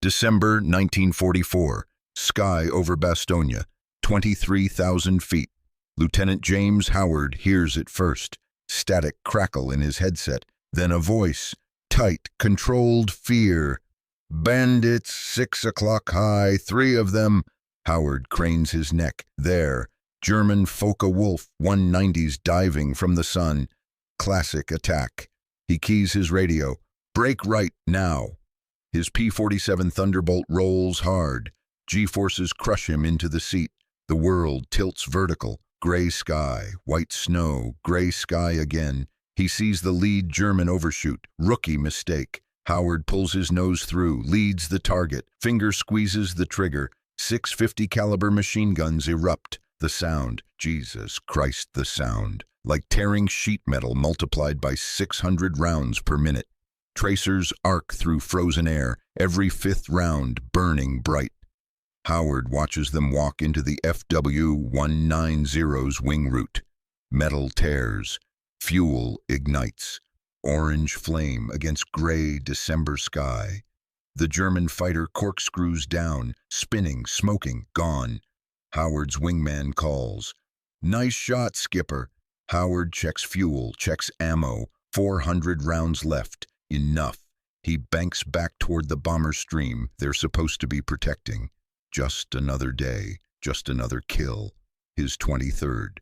December 1944. Sky over Bastogne, 23,000 feet. Lieutenant James Howard hears it first. Static crackle in his headset. Then a voice. Tight, controlled fear. Bandits, 6 o'clock high, 3 of them. Howard cranes his neck. There. German Focke-Wulf 190s diving from the sun. Classic attack. He keys his radio. Break right now. His P-47 Thunderbolt rolls hard. G-forces crush him into the seat. The world tilts vertical. Gray sky, white snow, gray sky again. He sees the lead German overshoot. Rookie mistake. Howard pulls his nose through, leads the target. Finger squeezes the trigger. 650 caliber machine guns erupt. The sound, Jesus Christ, the sound. Like tearing sheet metal multiplied by 600 rounds per minute. Tracers arc through frozen air, every 5th round burning bright. Howard watches them walk into the FW-190's wing route. Metal tears. Fuel ignites. Orange flame against gray December sky. The German fighter corkscrews down, spinning, smoking, gone. Howard's wingman calls. Nice shot, skipper. Howard checks fuel, checks ammo. 400 rounds left. Enough. He banks back toward the bomber stream they're supposed to be protecting. Just another day, just another kill. His 23rd.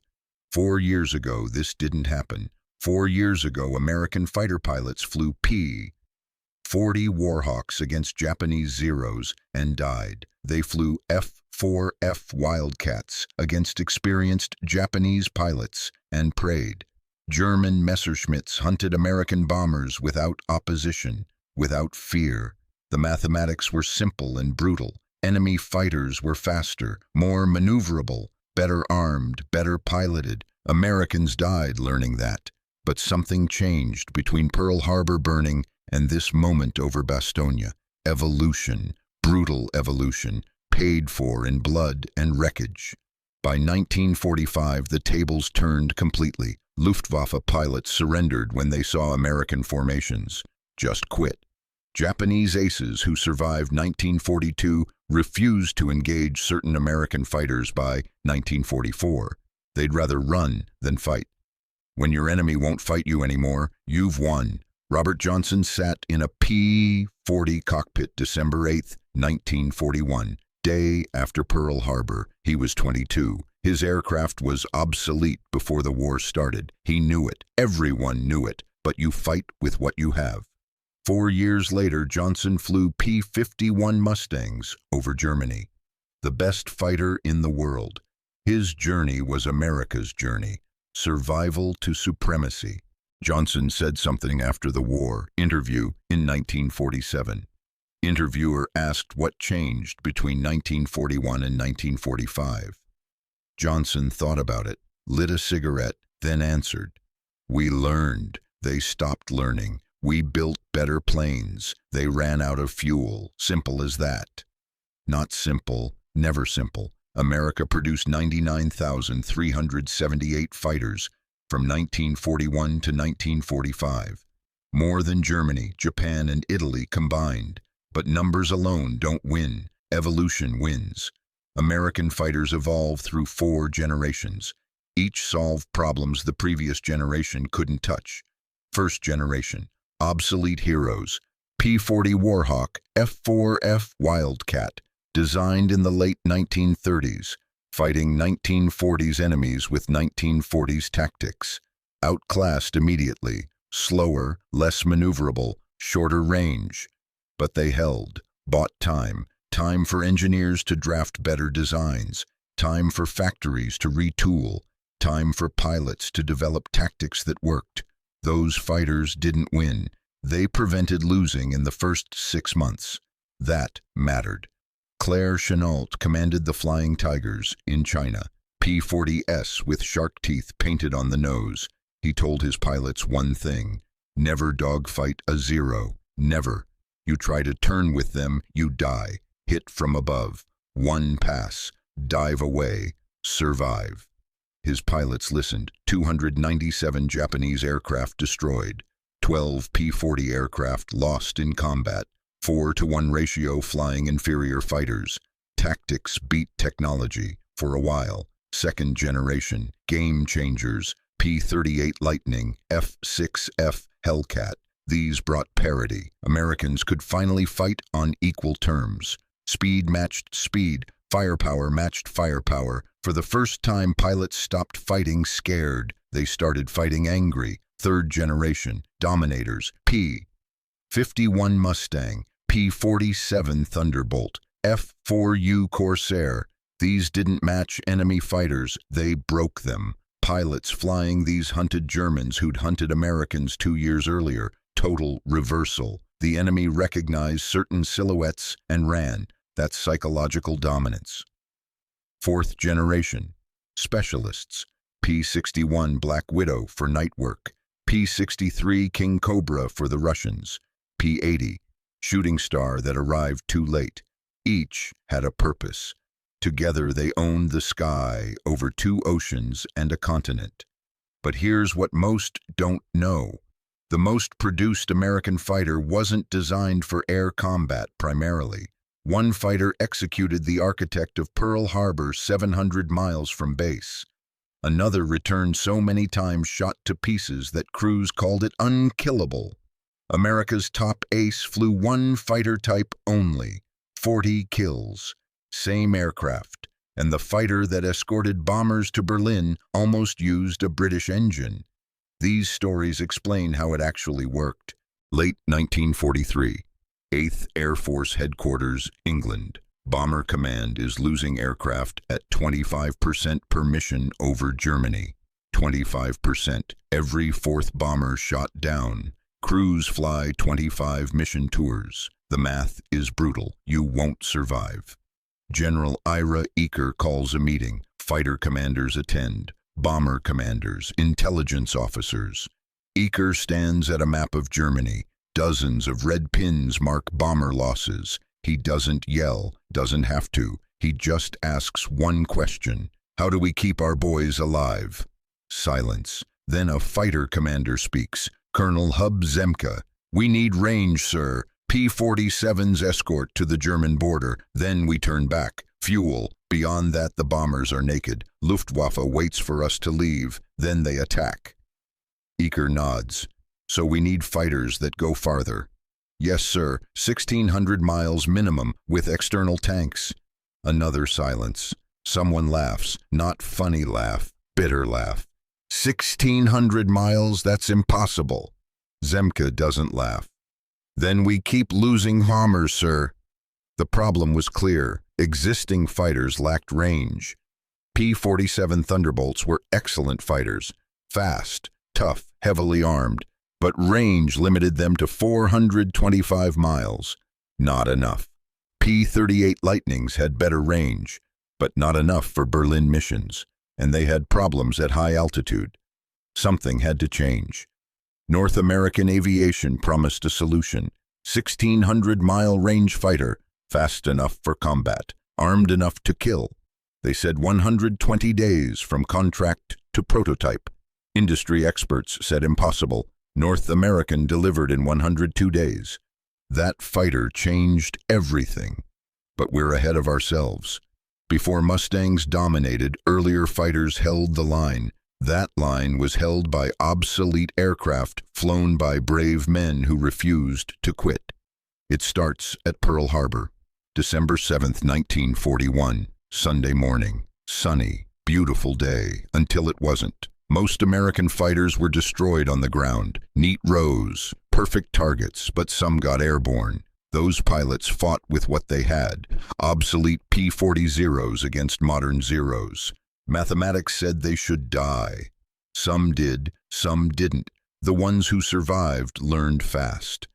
4 years ago, this didn't happen. 4 years ago, American fighter pilots flew P-40 Warhawks against Japanese Zeros and died. They flew F-4F Wildcats against experienced Japanese pilots and prayed. German Messerschmitts hunted American bombers without opposition, without fear. The mathematics were simple and brutal. Enemy fighters were faster, more maneuverable, better armed, better piloted. Americans died learning that. But something changed between Pearl Harbor burning and this moment over Bastogne. Evolution, brutal evolution, paid for in blood and wreckage. By 1945, the tables turned completely. Luftwaffe pilots surrendered when they saw American formations. Just quit. Japanese aces who survived 1942 refused to engage certain American fighters by 1944. They'd rather run than fight. When your enemy won't fight you anymore, you've won. Robert Johnson sat in a P-40 cockpit December 8, 1941, day after Pearl Harbor. He was 22. His aircraft was obsolete before the war started. He knew it. Everyone knew it. But you fight with what you have. 4 years later, Johnson flew P-51 Mustangs over Germany. The best fighter in the world. His journey was America's journey. Survival to supremacy. Johnson said something after the war. Interview in 1947. Interviewer asked what changed between 1941 and 1945. Johnson thought about it, lit a cigarette, then answered. We learned. They stopped learning. We built better planes. They ran out of fuel. Simple as that. Not simple, never simple. America produced 99,378 fighters from 1941 to 1945. More than Germany, Japan, and Italy combined. But numbers alone don't win. Evolution wins. American fighters evolved through 4 generations. Each solved problems the previous generation couldn't touch. First generation, obsolete heroes. P-40 Warhawk, F-4F Wildcat, designed in the late 1930s, fighting 1940s enemies with 1940s tactics. Outclassed immediately, slower, less maneuverable, shorter range. But they held, bought time. Time for engineers to draft better designs, time for factories to retool, time for pilots to develop tactics that worked. Those fighters didn't win. They prevented losing in the first 6 months. That mattered. Claire Chennault commanded the Flying Tigers in China, P-40S with shark teeth painted on the nose. He told his pilots one thing: never dogfight a Zero, never. You try to turn with them, you die. Hit from above, one pass, dive away, survive. His pilots listened. 297 Japanese aircraft destroyed, 12 P-40 aircraft lost in combat, 4-to-1 ratio flying inferior fighters. Tactics beat technology for a while. Second generation, game changers, P-38 Lightning, F-6F Hellcat. These brought parity. Americans could finally fight on equal terms. Speed matched speed, firepower matched firepower. For the first time, pilots stopped fighting scared. They started fighting angry. Third generation, dominators, P-51 Mustang, P-47 Thunderbolt, F-4U Corsair. These didn't match enemy fighters, they broke them. Pilots flying these hunted Germans who'd hunted Americans 2 years earlier. Total reversal. The enemy recognized certain silhouettes and ran. That's psychological dominance. Fourth generation. Specialists. P-61 Black Widow for night work. P-63 King Cobra for the Russians. P-80 Shooting Star that arrived too late. Each had a purpose. Together they owned the sky over 2 oceans and a continent. But here's what most don't know. The most produced American fighter wasn't designed for air combat primarily. One fighter executed the architect of Pearl Harbor 700 miles from base. Another returned so many times shot to pieces that crews called it unkillable. America's top ace flew one fighter type only, 40 kills. Same aircraft, and the fighter that escorted bombers to Berlin almost used a British engine. These stories explain how it actually worked. Late 1943, 8th Air Force Headquarters, England. Bomber Command is losing aircraft at 25% per mission over Germany. 25%. Every 4th bomber shot down. Crews fly 25 mission tours. The math is brutal. You won't survive. General Ira Eaker calls a meeting. Fighter commanders attend. Bomber commanders, intelligence officers. Eaker stands at a map of Germany. Dozens of red pins mark bomber losses. He doesn't yell, doesn't have to. He just asks one question. How do we keep our boys alive? Silence. Then a fighter commander speaks. Colonel Hub Zemke. We need range, sir. P-47's escort to the German border. Then we turn back. Fuel. Beyond that, the bombers are naked. Luftwaffe waits for us to leave. Then they attack. Eaker nods. So we need fighters that go farther. Yes, sir. 1,600 miles minimum with external tanks. Another silence. Someone laughs. Not funny laugh. Bitter laugh. 1,600 miles? That's impossible. Zemke doesn't laugh. Then we keep losing bombers, sir. The problem was clear. Existing fighters lacked range. P-47 Thunderbolts were excellent fighters. Fast, tough, heavily armed. But range limited them to 425 miles. Not enough. P-38 Lightnings had better range, but not enough for Berlin missions, and they had problems at high altitude. Something had to change. North American aviation promised a solution. 1,600-mile range fighter, fast enough for combat, armed enough to kill. They said 120 days from contract to prototype. Industry experts said impossible. North American delivered in 102 days. That fighter changed everything. But we're ahead of ourselves. Before Mustangs dominated, earlier fighters held the line. That line was held by obsolete aircraft flown by brave men who refused to quit. It starts at Pearl Harbor, December 7, 1941, Sunday morning. Sunny, beautiful day, until it wasn't. Most American fighters were destroyed on the ground. Neat rows, perfect targets, but some got airborne. Those pilots fought with what they had, obsolete P-40 Zeros against modern Zeros. Mathematics said they should die. Some did, some didn't. The ones who survived learned fast.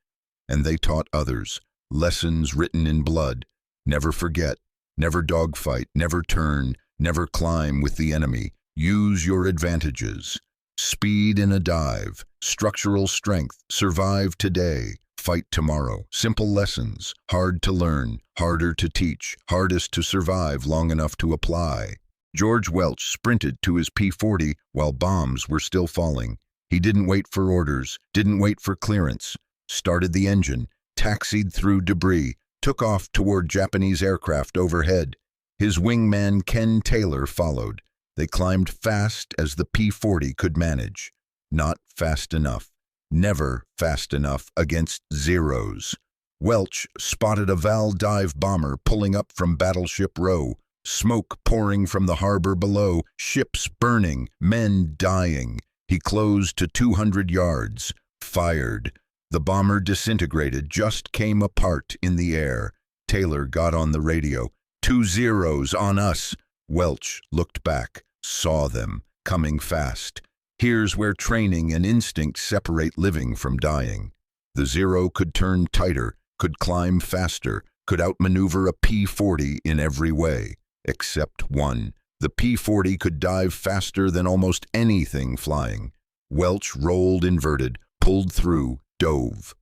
And they taught others, lessons written in blood. Never forget, never dogfight, never turn, never climb with the enemy. Use your advantages. Speed in a dive, structural strength, survive today, fight tomorrow. Simple lessons, hard to learn, harder to teach, hardest to survive long enough to apply. George Welch sprinted to his P-40 while bombs were still falling. He didn't wait for orders, didn't wait for clearance. Started the engine, taxied through debris, took off toward Japanese aircraft overhead. His wingman Ken Taylor followed. They climbed fast as the P-40 could manage. Not fast enough. Never fast enough against Zeros. Welch spotted a Val dive bomber pulling up from Battleship Row. Smoke pouring from the harbor below, ships burning, men dying. He closed to 200 yards. Fired. The bomber disintegrated, just came apart in the air. Taylor got on the radio. 2 Zeros on us. Welch looked back, saw them, coming fast. Here's where training and instinct separate living from dying. The Zero could turn tighter, could climb faster, could outmaneuver a P-40 in every way, except one. The P-40 could dive faster than almost anything flying. Welch rolled inverted, pulled through, dove.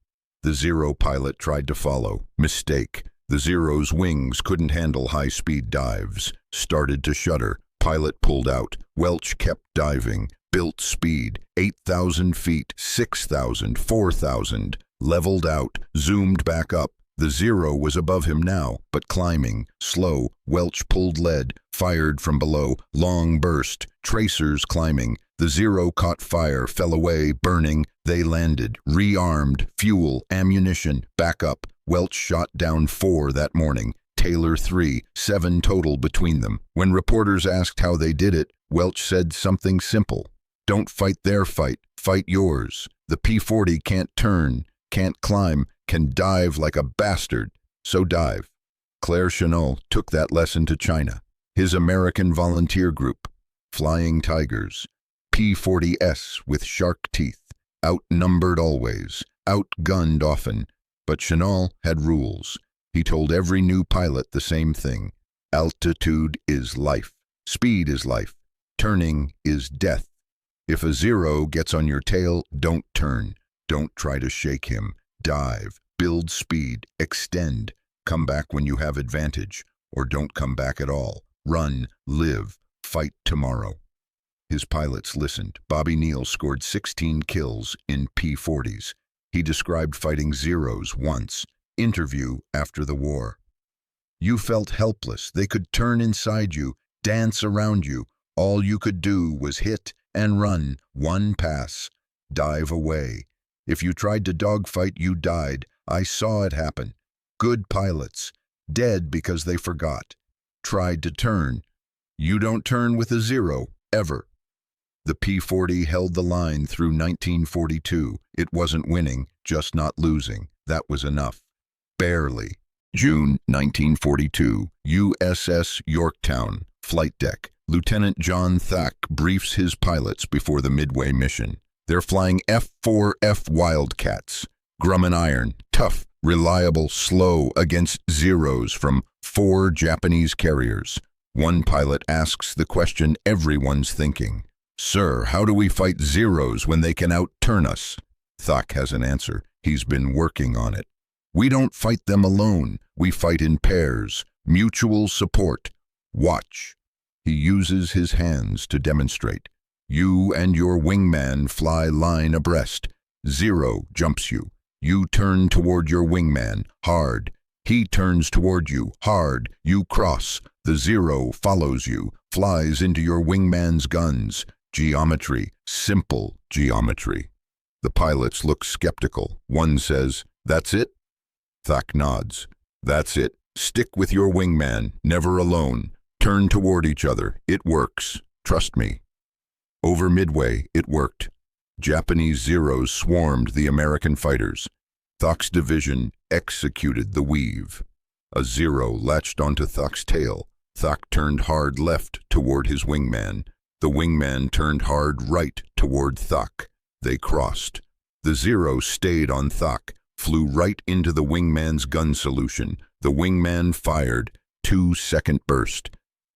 The Zero pilot tried to follow. Mistake. The Zero's wings couldn't handle high-speed dives. Started to shudder. Pilot pulled out. Welch kept diving. Built speed. 8,000 feet, 6,000, 4,000. Leveled out. Zoomed back up. The Zero was above him now, but climbing. Slow. Welch pulled lead. Fired from below. Long burst. Tracers climbing. The Zero caught fire, fell away, burning. They landed. Rearmed. Fuel. Ammunition. Back up. Welch shot down 4 that morning. Taylor 3. 7 total between them. When reporters asked how they did it, Welch said something simple. Don't fight their fight. Fight yours. The P-40 can't turn, can't climb, can dive like a bastard. So dive. Claire Chennault took that lesson to China. His American volunteer group. Flying Tigers. P-40S with shark teeth. Outnumbered always. Outgunned often. But Chennault had rules. He told every new pilot the same thing. Altitude is life. Speed is life. Turning is death. If a Zero gets on your tail, don't turn. Don't try to shake him. Dive. Build speed. Extend. Come back when you have advantage. Or don't come back at all. Run. Live. Fight tomorrow. His pilots listened. Bobby Neal scored 16 kills in P-40s. He described fighting Zeros once. Interview after the war. You felt helpless. They could turn inside you, dance around you. All you could do was hit and run. One pass. Dive away. If you tried to dogfight, you died. I saw it happen. Good pilots. Dead because they forgot. Tried to turn. You don't turn with a Zero, ever. The P-40 held the line through 1942. It wasn't winning, just not losing. That was enough. Barely. June 1942, USS Yorktown, flight deck. Lieutenant John Thach briefs his pilots before the Midway mission. They're flying F-4F Wildcats. Grumman iron, tough, reliable, slow against Zeros from 4 Japanese carriers. One pilot asks the question everyone's thinking. Sir, how do we fight Zeros when they can outturn us? Thach has an answer. He's been working on it. We don't fight them alone. We fight in pairs. Mutual support. Watch. He uses his hands to demonstrate. You and your wingman fly line abreast. Zero jumps you. You turn toward your wingman. Hard. He turns toward you. Hard. You cross. The Zero follows you. Flies into your wingman's guns. Geometry. Simple geometry. The pilots look skeptical. One says, "That's it?" Thach nods. "That's it. Stick with your wingman. Never alone. Turn toward each other. It works. Trust me." Over Midway, it worked. Japanese Zeros swarmed the American fighters. Thach's division executed the weave. A Zero latched onto Thach's tail. Thach turned hard left toward his wingman. The wingman turned hard right toward Thach. They crossed. The Zero stayed on Thach, flew right into the wingman's gun solution. The wingman fired. 2-second burst.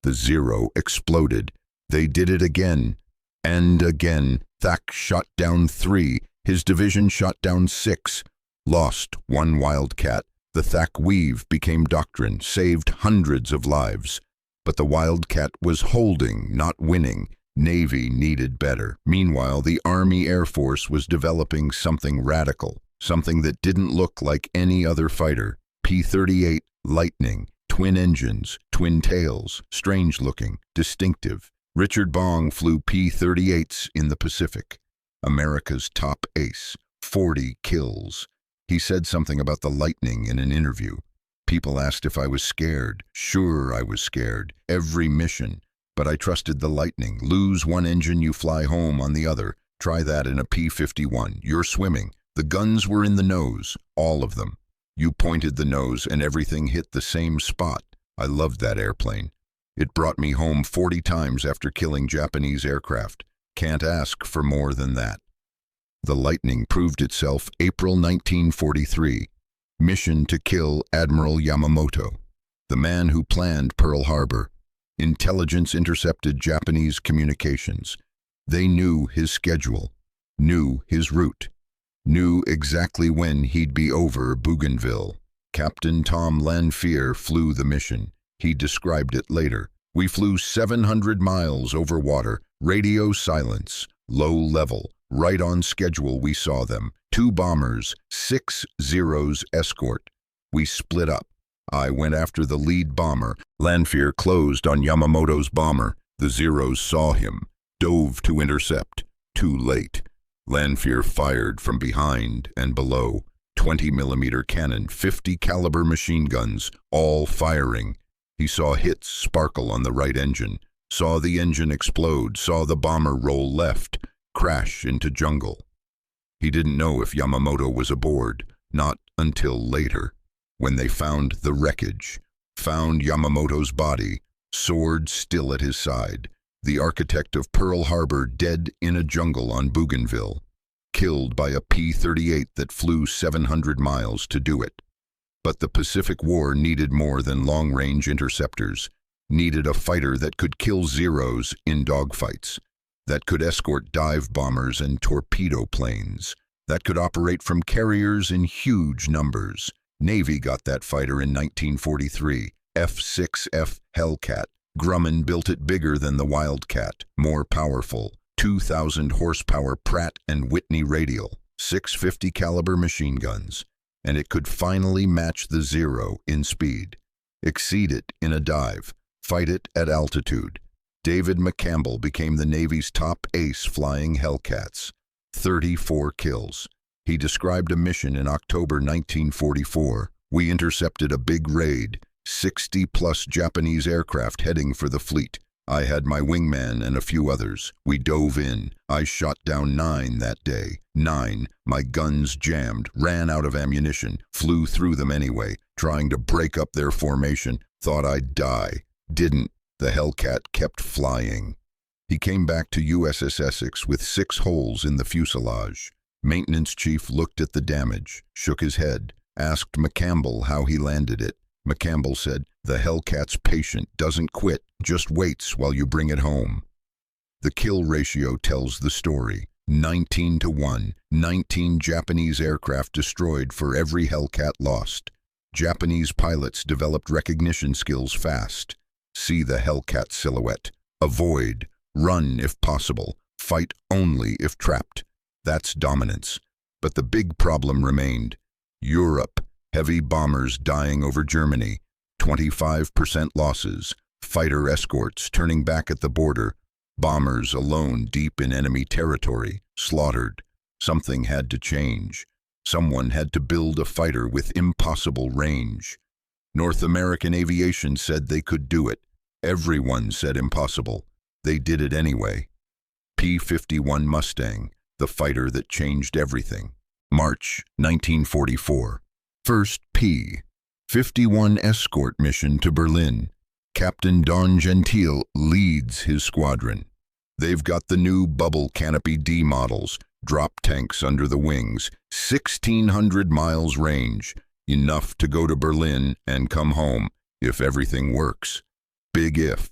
The Zero exploded. They did it again. And again. Thach shot down 3. His division shot down 6. Lost 1 Wildcat. The Thach Weave became doctrine, saved hundreds of lives. But the Wildcat was holding, not winning. Navy needed better. Meanwhile, the Army Air Force was developing something radical. something that didn't look like any other fighter. P-38 Lightning, twin engines, twin tails, strange-looking, distinctive. Richard Bong flew P-38s in the Pacific. America's top ace, 40 kills. He said something about the Lightning in an interview. People asked if I was scared. Sure, I was scared. Every mission. But I trusted the Lightning. Lose one engine, you fly home on the other. Try that in a P-51. You're swimming. The guns were in the nose, all of them. You pointed the nose and everything hit the same spot. I loved that airplane. It brought me home 40 times after killing Japanese aircraft. Can't ask for more than that. The Lightning proved itself April 1943. Mission to kill Admiral Yamamoto, the man who planned Pearl Harbor. Intelligence intercepted Japanese communications. They knew his schedule, knew his route, knew exactly when he'd be over Bougainville. Captain Tom Lanfear flew the mission. He described it later. We flew 700 miles over water, radio silence, low level. Right on schedule we saw them. 2 bombers, 6 Zeros escort. We split up. I went after the lead bomber. Lanfear closed on Yamamoto's bomber. The Zeros saw him, dove to intercept. Too late. Lanfear fired from behind and below. 20mm cannon, 50 caliber machine guns, all firing. He saw hits sparkle on the right engine, saw the engine explode, saw the bomber roll left, crash into jungle. He didn't know if Yamamoto was aboard, not until later, when they found the wreckage, found Yamamoto's body, sword still at his side, the architect of Pearl Harbor dead in a jungle on Bougainville, killed by a P-38 that flew 700 miles to do it. But the Pacific War needed more than long-range interceptors, needed a fighter that could kill Zeros in dogfights, that could escort dive bombers and torpedo planes, that could operate from carriers in huge numbers. Navy got that fighter in 1943, F-6F Hellcat. Grumman built it bigger than the Wildcat, more powerful, 2,000 horsepower Pratt and Whitney radial, 650 caliber machine guns, and it could finally match the Zero in speed, exceed it in a dive, fight it at altitude. David McCampbell became the Navy's top ace flying Hellcats, 34 kills. He described a mission in October 1944. We intercepted a big raid, 60-plus Japanese aircraft heading for the fleet. I had my wingman and a few others. We dove in. I shot down 9 that day. 9. My guns jammed, ran out of ammunition, flew through them anyway, trying to break up their formation. Thought I'd die. Didn't. The Hellcat kept flying. He came back to USS Essex with 6 holes in the fuselage. Maintenance chief looked at the damage, shook his head, asked McCampbell how he landed it. McCampbell said, "The Hellcat's patient, doesn't quit, just waits while you bring it home." The kill ratio tells the story. 19-1, 19 Japanese aircraft destroyed for every Hellcat lost. Japanese pilots developed recognition skills fast. See the Hellcat silhouette. Avoid, run if possible, fight only if trapped. That's dominance. But the big problem remained. Europe, heavy bombers dying over Germany, 25% losses, fighter escorts turning back at the border, bombers alone deep in enemy territory, slaughtered. Something had to change. Someone had to build a fighter with impossible range. North American aviation said they could do it. Everyone said impossible. They did it anyway. P-51 Mustang, the fighter that changed everything. March 1944. First P-51 escort mission to Berlin. Captain Don Gentile leads his squadron. They've got the new bubble canopy D models, drop tanks under the wings, 1,600 miles range, enough to go to Berlin and come home if everything works. Big if.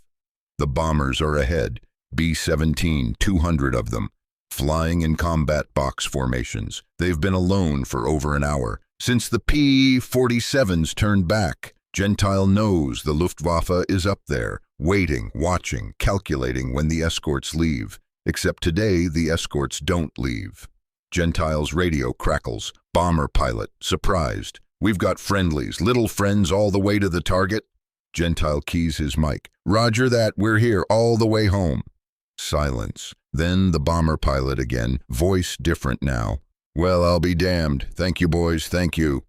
The bombers are ahead, B-17, 200 of them, flying in combat box formations. They've been alone for over an hour, since the P-47s turned back. Gentile knows the Luftwaffe is up there, waiting, watching, calculating when the escorts leave. Except today, the escorts don't leave. Gentile's radio crackles. Bomber pilot, surprised. We've got friendlies, little friends all the way to the target. Gentile keys his mic. Roger that, we're here all the way home. Silence. Then the bomber pilot again, voice different now. Well, I'll be damned. Thank you, boys, thank you.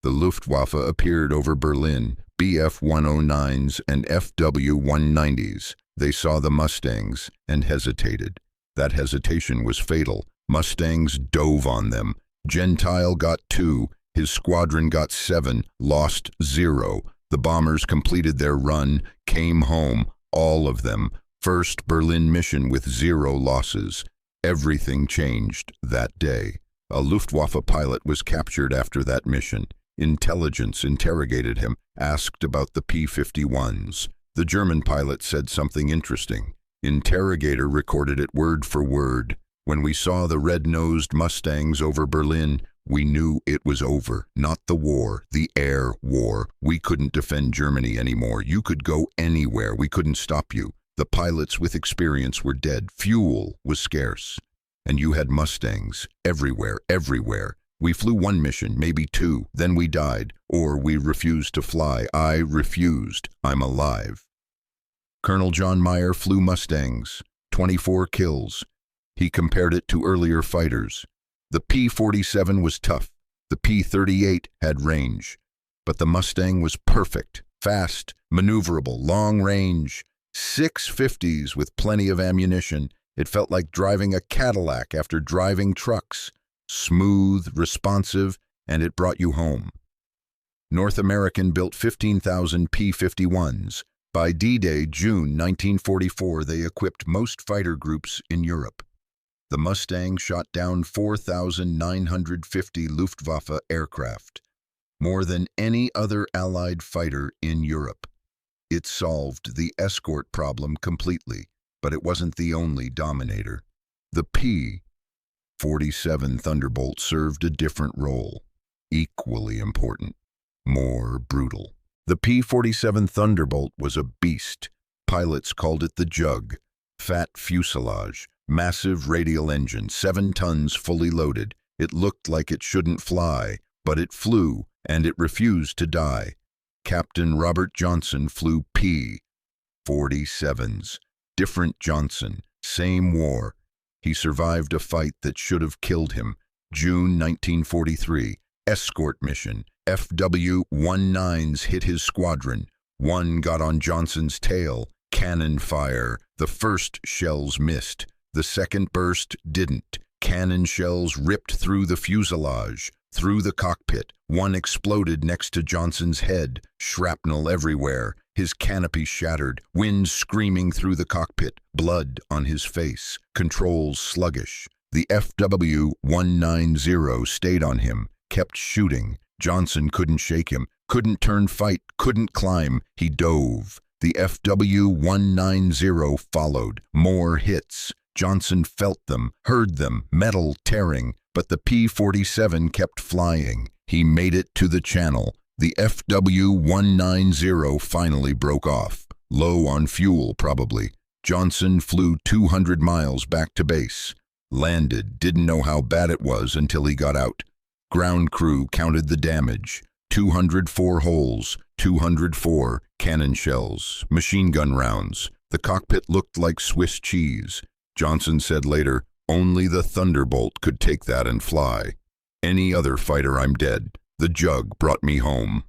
The Luftwaffe appeared over Berlin, Bf-109s and FW-190s. They saw the Mustangs and hesitated. That hesitation was fatal. Mustangs dove on them. Gentile got 2, his squadron got 7, lost 0. The bombers completed their run, came home, all of them. First Berlin mission with 0 losses. Everything changed that day. A Luftwaffe pilot was captured after that mission. Intelligence interrogated him, asked about the P-51s. The German pilot said something interesting. Interrogator recorded it word for word. When we saw the red-nosed Mustangs over Berlin, we knew it was over. Not the war, the air war. We couldn't defend Germany anymore. You could go anywhere. We couldn't stop you. The pilots with experience were dead. Fuel was scarce. And you had Mustangs everywhere, everywhere. We flew 1 mission, maybe 2, then we died. Or we refused to fly. I refused. I'm alive. Colonel John Meyer flew Mustangs, 24 kills. He compared it to earlier fighters. The P-47 was tough. The P-38 had range. But the Mustang was perfect, fast, maneuverable, long range. 650s with plenty of ammunition. It felt like driving a Cadillac after driving trucks. Smooth, responsive, and it brought you home. North American built 15,000 P-51s. By D-Day, June 1944, they equipped most fighter groups in Europe. The Mustang shot down 4,950 Luftwaffe aircraft, more than any other Allied fighter in Europe. It solved the escort problem completely, but it wasn't the only dominator. The P-47 Thunderbolt served a different role, equally important, more brutal. The P-47 Thunderbolt was a beast. Pilots called it the Jug. Fat fuselage, massive radial engine, 7 tons fully loaded. It looked like it shouldn't fly, but it flew, and it refused to die. Captain Robert Johnson flew P-47s. Different Johnson, same war. He survived a fight that should have killed him. June 1943, escort mission. FW-19s hit his squadron. 1 got on Johnson's tail. Cannon fire. The first shells missed. The second burst didn't. Cannon shells ripped through the fuselage, through the cockpit. 1 exploded next to Johnson's head. Shrapnel everywhere. His canopy shattered. Wind screaming through the cockpit. Blood on his face. Controls sluggish. The FW-190 stayed on him, kept shooting. Johnson couldn't shake him, couldn't turn fight, couldn't climb. He dove. The FW-190 followed. More hits. Johnson felt them, heard them, metal tearing, but the P-47 kept flying. He made it to the Channel. The FW-190 finally broke off. Low on fuel, probably. Johnson flew 200 miles back to base. Landed, didn't know how bad it was until he got out. Ground crew counted the damage. 204 holes, 204 cannon shells, machine gun rounds. The cockpit looked like Swiss cheese. Johnson said later, only the Thunderbolt could take that and fly. Any other fighter, I'm dead. The Jug brought me home.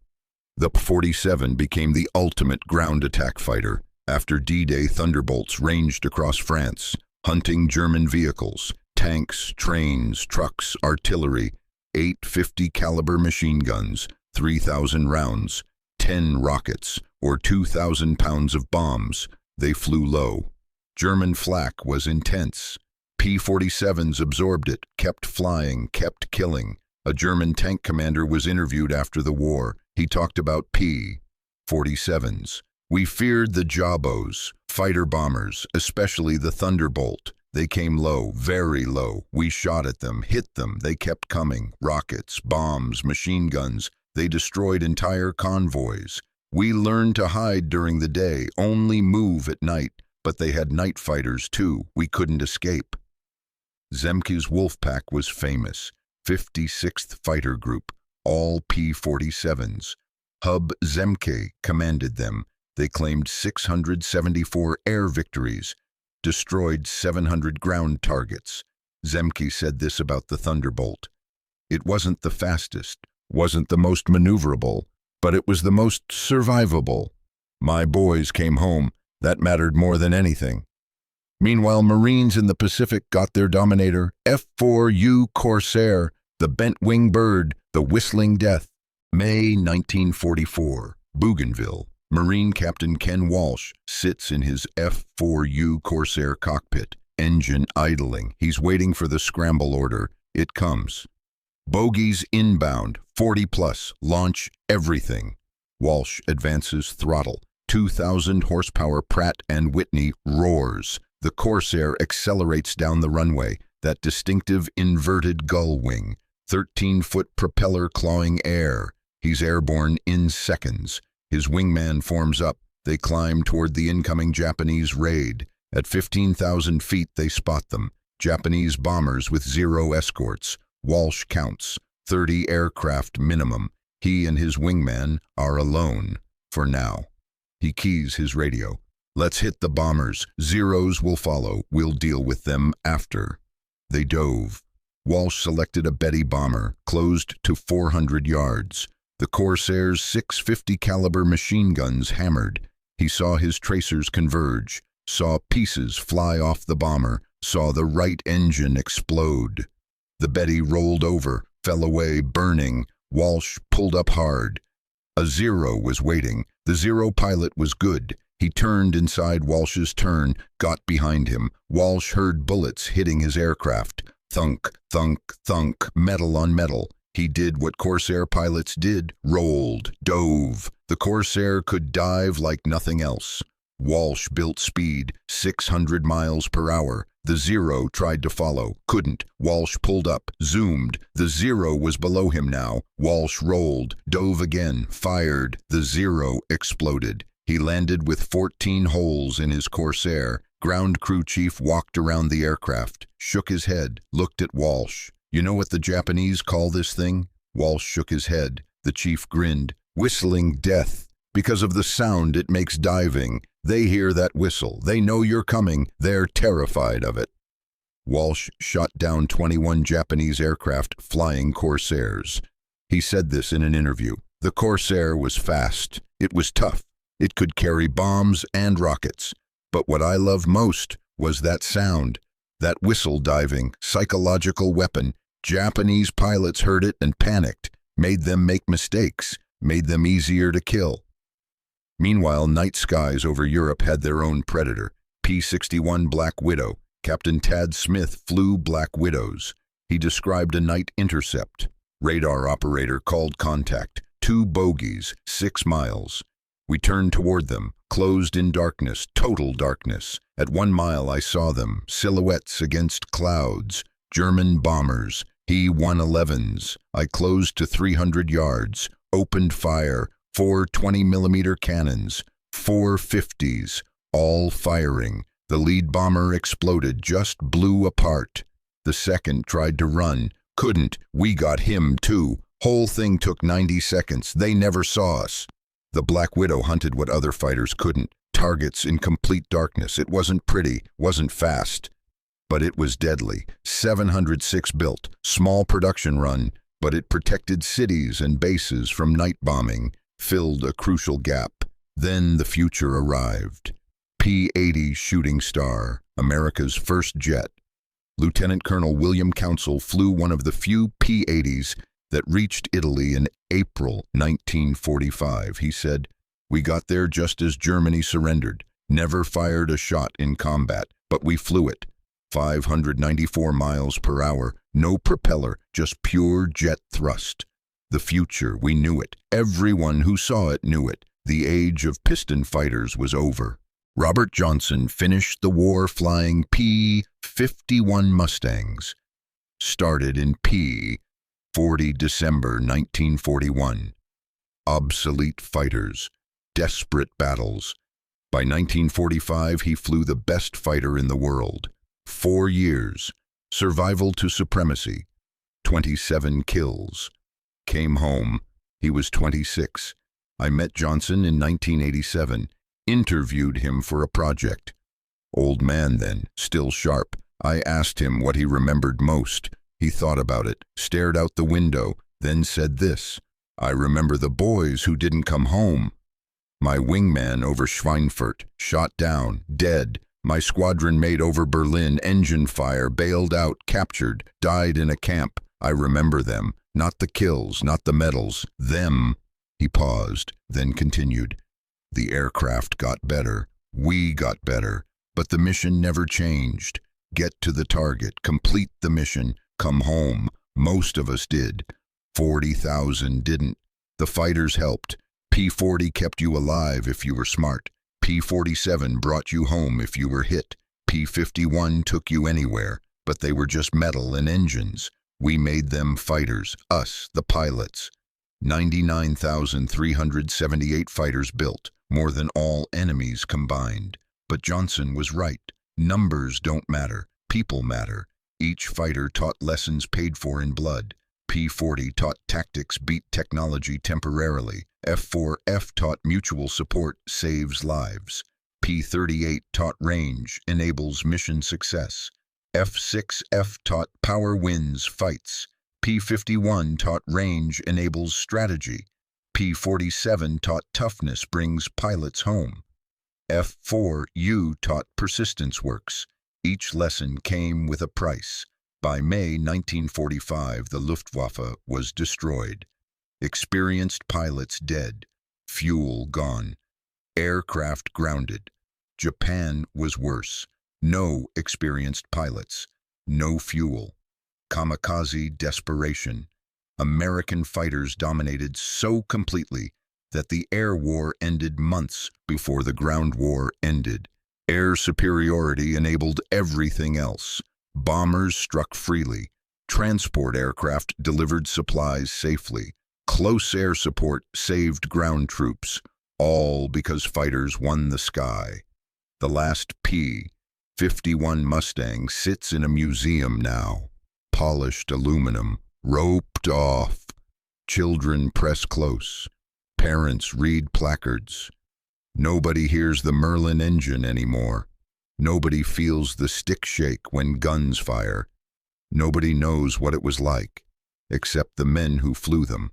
The P-47 became the ultimate ground attack fighter. After D-Day, Thunderbolts ranged across France, hunting German vehicles, tanks, trains, trucks, artillery, 850 caliber machine guns, 3,000 rounds, 10 rockets, or 2,000 pounds of bombs. They flew low. German flak was intense. P-47s absorbed it, kept flying, kept killing. A German tank commander was interviewed after the war. He talked about P-47s. We feared the Jabos, fighter bombers, especially the Thunderbolt. They came low, very low. We shot at them, hit them. They kept coming. Rockets, bombs, machine guns. They destroyed entire convoys. We learned to hide during the day, only move at night. But they had night fighters too. We couldn't escape. Zemke's wolf pack was famous, 56th Fighter Group, all P-47s. Hub Zemke commanded them. They claimed 674 air victories, destroyed 700 ground targets. Zemke said this about the Thunderbolt. It wasn't the fastest, wasn't the most maneuverable, but it was the most survivable. My boys came home. That mattered more than anything. Meanwhile, Marines in the Pacific got their Dominator, F-4U Corsair, the bent wing bird, the whistling death. May 1944, Bougainville. Marine Captain Ken Walsh sits in his F-4U Corsair cockpit, engine idling. He's waiting for the scramble order. It comes. Bogies inbound, 40+, launch everything. Walsh advances throttle. 2,000 horsepower Pratt & Whitney roars. The Corsair accelerates down the runway, that distinctive inverted gull wing, 13-foot propeller clawing air. He's airborne in seconds. His wingman forms up. They climb toward the incoming Japanese raid. At 15,000 feet, they spot them. Japanese bombers with 0 escorts. Walsh counts. 30 aircraft minimum. He and his wingman are alone, for now. He keys his radio. Let's hit the bombers. Zeros will follow. We'll deal with them after. They dove. Walsh selected a Betty bomber, closed to 400 yards. The Corsair's 650 caliber machine guns hammered. He saw his tracers converge, saw pieces fly off the bomber, saw the right engine explode. The Betty rolled over, fell away, burning. Walsh pulled up hard. A Zero was waiting. The Zero pilot was good. He turned inside Walsh's turn, got behind him. Walsh heard bullets hitting his aircraft. Thunk, thunk, thunk, metal on metal. He did what Corsair pilots did, rolled, dove. The Corsair could dive like nothing else. Walsh built speed, 600 miles per hour. The Zero tried to follow, couldn't. Walsh pulled up, zoomed. The Zero was below him now. Walsh rolled, dove again, fired. The Zero exploded. He landed with 14 holes in his Corsair. Ground crew chief walked around the aircraft, shook his head, looked at Walsh. You know what the Japanese call this thing? Walsh shook his head. The chief grinned. Whistling death. Because of the sound it makes diving. They hear that whistle. They know you're coming. They're terrified of it. Walsh shot down 21 Japanese aircraft flying Corsairs. He said this in an interview. The Corsair was fast. It was tough. It could carry bombs and rockets. But what I loved most was that sound. That whistle diving, psychological weapon. Japanese pilots heard it and panicked, made them make mistakes, made them easier to kill. Meanwhile, night skies over Europe had their own Predator, P-61 Black Widow. Captain Tad Smith flew Black Widows. He described a night intercept. Radar operator called contact. 2 bogies, 6 miles. We turned toward them, closed in darkness, total darkness. At 1 mile I saw them, silhouettes against clouds. German bombers, He-111s. I closed to 300 yards, opened fire, 4 20mm cannons, 4 50s, all firing. The lead bomber exploded, just blew apart. The second tried to run, couldn't. We got him too. Whole thing took 90 seconds. They never saw us. The Black Widow hunted what other fighters couldn't. Targets in complete darkness. It wasn't pretty, wasn't fast. But it was deadly. 706 built, small production run, but it protected cities and bases from night bombing, filled a crucial gap. Then the future arrived. P-80 Shooting Star, America's first jet. Lieutenant Colonel William Council flew one of the few P-80s that reached Italy in April 1945. He said, "We got there just as Germany surrendered. Never fired a shot in combat, but we flew it. 594 miles per hour, no propeller, just pure jet thrust. The future, we knew it. Everyone who saw it knew it. The age of piston fighters was over." Robert Johnson finished the war flying P-51 Mustangs. Started in P-40 December 1941. Obsolete fighters, desperate battles. By 1945, he flew the best fighter in the world. 4 years, Survival to supremacy. 27 kills. Came home. He was 26. I met Johnson in 1987. Interviewed him for a project. Old man then, still sharp. I asked him what he remembered most. He thought about it, stared out the window, then said this: "I remember the boys who didn't come home. My wingman over Schweinfurt, shot down, dead. My squadron mate over Berlin, engine fire, bailed out, captured, died in a camp. I remember them, not the kills, not the medals, them." He paused, then continued. The aircraft got better, we got better, but the mission never changed. Get to the target, complete the mission, come home. Most of us did. 40,000 didn't. The fighters helped. P-40 kept you alive if you were smart. P-47 brought you home if you were hit. P-51 took you anywhere, but they were just metal and engines. We made them fighters, us, the pilots. 99,378 fighters built, more than all enemies combined. But Johnson was right. Numbers don't matter, people matter. Each fighter taught lessons paid for in blood. P-40 taught tactics beat technology temporarily. F-4F taught mutual support saves lives. P-38 taught range enables mission success. F-6F taught power wins fights. P-51 taught range enables strategy. P-47 taught toughness brings pilots home. F-4U taught persistence works. Each lesson came with a price. By May 1945, the Luftwaffe was destroyed. Experienced pilots dead. Fuel gone. Aircraft grounded. Japan was worse. No experienced pilots. No fuel. Kamikaze desperation. American fighters dominated so completely that the air war ended months before the ground war ended. Air superiority enabled everything else. Bombers struck freely. Transport aircraft delivered supplies safely. Close air support saved ground troops, all because fighters won the sky. The last P-51 Mustang sits in a museum now. Polished aluminum, roped off. Children press close. Parents read placards. Nobody hears the Merlin engine anymore. Nobody feels the stick shake when guns fire. Nobody knows what it was like, except the men who flew them.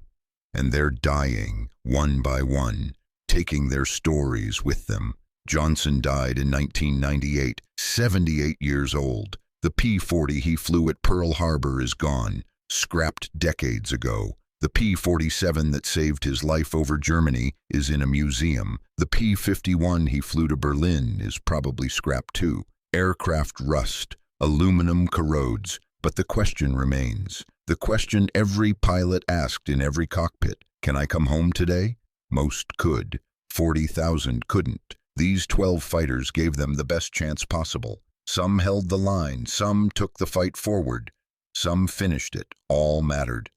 And they're dying, one by one, taking their stories with them. Johnson died in 1998, 78 years old. The P-40 he flew at Pearl Harbor is gone, scrapped decades ago. The P-47 that saved his life over Germany is in a museum. The P-51 he flew to Berlin is probably scrapped too. Aircraft rust, aluminum corrodes, but the question remains. The question every pilot asked in every cockpit: can I come home today? Most could. 40,000 couldn't. These 12 fighters gave them the best chance possible. Some held the line, some took the fight forward, some finished it. All mattered.